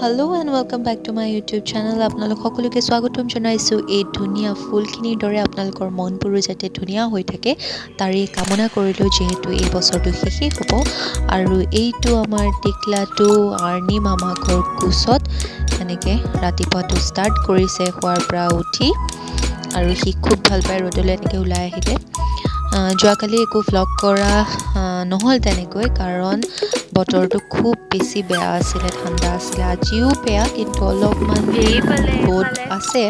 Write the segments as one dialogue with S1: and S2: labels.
S1: Hello and welcome back to my YouTube channel. আপোনালোক সকলোকে স্বাগতম জনাইছো এই ধুনিয়া ফুলখিনিৰ দৰে আপোনালোকৰ মনবোৰ যাতে ধুনিয়া হৈ থাকে তাৰে কামনা কৰিলো যেহেতু এই বছৰটো শেষে হ'ব আৰু এইটো আমাৰ টিকলাটো আৰ্নি মামা ঘৰ কুছত এনেকে ৰাতিপুৱাটো ষ্টাৰ্ট কৰিছে খোৱাৰ পৰা উঠি আৰু সি খুব ভাল পায় ৰ'দলৈ এনেকে ওলাই আহিলে যোৱাকালি একো ভ্লগ কৰা নহ'ল তেনেকৈ কাৰণ বতৰটো খুব বেছি বেয়া আছিলে ঠাণ্ডা আছিলে আজিও বেয়া কিন্তু অলপমান ৰ'দ আছে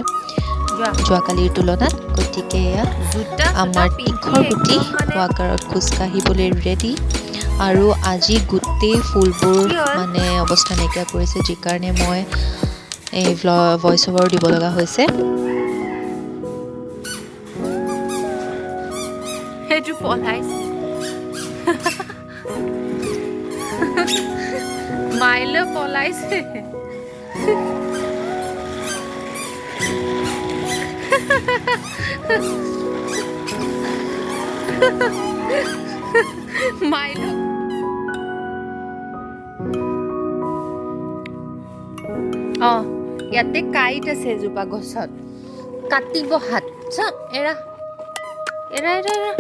S1: যোৱাকালিৰ তুলনাত গতিকে আমাৰ তীখৰ গুটি ৱাকাৰত খোজকাঢ়িবলৈ ৰেডি আৰু আজি গোটেই ফুলবোৰ মানে অৱস্থা নাইকিয়া কৰিছে যি কাৰণে মই এই ভইচ অভাৰ দিব লগা হৈছে
S2: সেইটো পলাইছে মাইলে পলাইছে মাইলো ইয়াতে কাইট আছে এজোপা গছত কাটিব হাত এৰা এৰা এৰা এৰা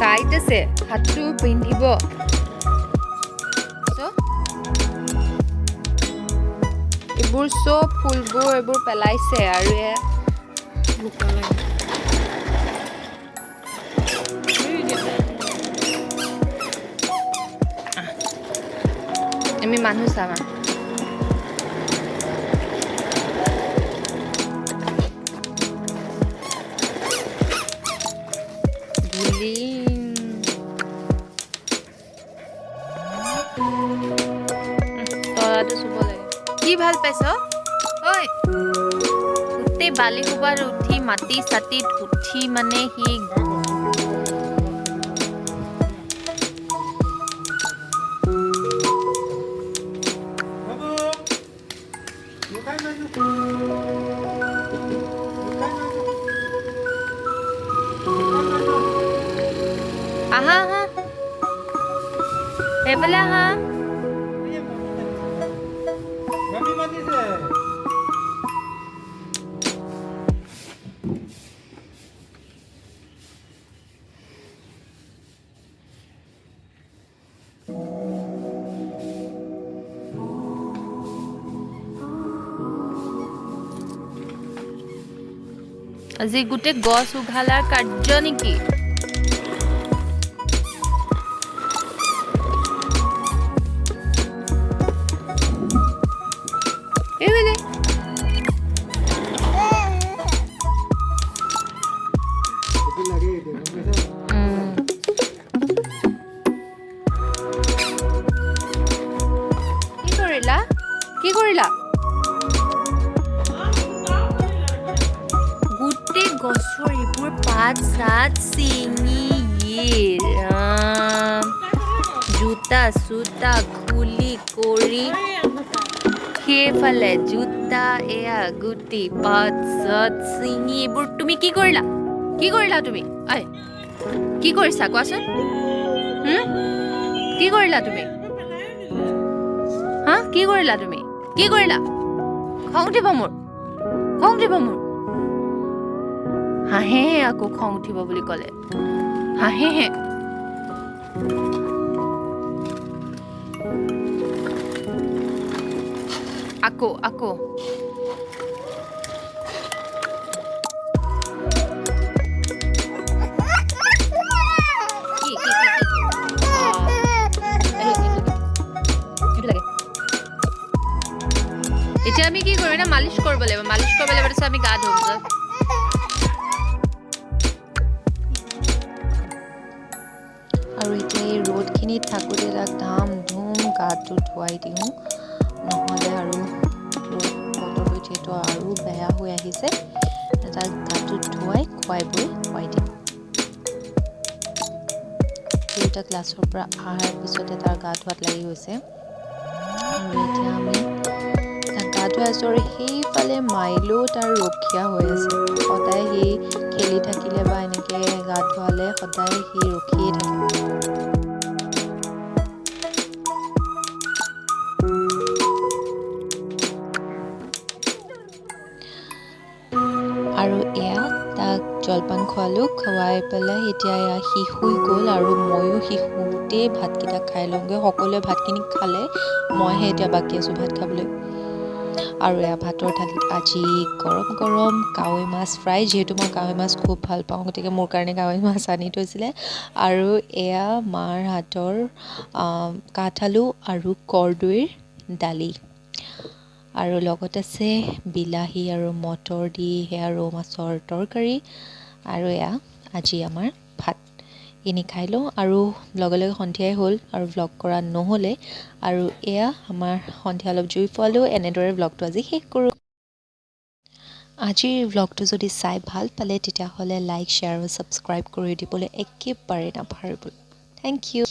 S2: কাইট আছে হাতটো পিন্ধিব এইবোৰ চব ফুলবোৰ এইবোৰ পেলাইছে আৰু আমি মানুহ চাবা কি ভাল পাইছ ঐ গোটেই বালি কোবাৰ উঠি মাটি চাটিত উঠি মানে সি আহা আহা এইফালে আহা আজি গোটেই গছ উঘালাৰ কাৰ্য নেকি কি কৰিলা গোটেই গছৰ এইবোৰ পাত চাত চিঙি জোতা চোতা খুলি কৰি সেইফালে জোতা এয়া গুটি পাত চাত চিঙি এইবোৰ তুমি কি কৰিলা তুমি কি কৰিছা কোৱাচোন কি কৰিলা তুমি কি কৰিলা খং উঠিব মোৰ হাঁহে আকৌ খং উঠিব বুলি ক'লে হাঁহে আকৌ এতিয়া আমি কি কৰিম না মালিচ কৰিব লাগিব তাৰপিছত আমি গা ধুম
S1: আৰু এতিয়া এই ৰ'দখিনিত থাকোঁতে তাক ধাম ধুম গাটো ধুৱাই দিওঁ নহ'লে আৰু বতৰটো যিহেতু আৰু বেয়া হৈ আহিছে তাক গাটো ধুৱাই খুৱাই দিম দুয়োটা ক্লাছৰ পৰা অহাৰ পিছতে তাৰ গা ধোৱাত লাগি গৈছে আৰু এতিয়া আমি গা ধুৱাই আছোঁ আৰু সেইফালে মাইলো তাৰ ৰখীয়া হৈ আছে সদায় সি খেলি থাকিলে বা এনেকৈ গা ধুৱালে সদায় সি ৰখিয়ে থাকে খুৱাই পেলাই এতিয়া এয়া সি শুই গ'ল আৰু ময়ো সি শুওঁতেই ভাতকেইটা খাই লওঁগৈ। সকলোৱে ভাতখিনি খালে, মইহে এতিয়া বাকী আছোঁ ভাত খাবলৈ। আৰু এয়া ভাতৰ থালিত আজি গৰম গৰম কাৱৈ মাছ ফ্ৰাই, যিহেতু মই কাৱৈ মাছ খুব ভাল পাওঁ, গতিকে মোৰ কাৰণে কাৱৈ মাছ আনি থৈছিলে। আৰু এয়া মাৰ হাতৰ কাঠআলু আৰু কৰ্দৈৰ দালি, আৰু লগত আছে বিলাহী আৰু মটৰ দি সেয়া ৰৌ মাছৰ তৰকাৰী। আৰু এয়া আজি আমাৰ ভাত। এইখিনি খাই লওঁ আৰু লগে লগে সন্ধিয়াই হ'ল আৰু ভ্লগ কৰা নহ'লে। আৰু এয়া আমাৰ সন্ধিয়া অলপ জুই ফুৱালোঁ। এনেদৰে ভ্লগটো আজি শেষ কৰোঁ। আজিৰ ভ্লগটো যদি চাই ভাল পালে তেতিয়াহ'লে লাইক, শ্বেয়াৰ আৰু ছাবস্ক্ৰাইব কৰি দিবলৈ একেবাৰে নাপাহৰিব। Thank U.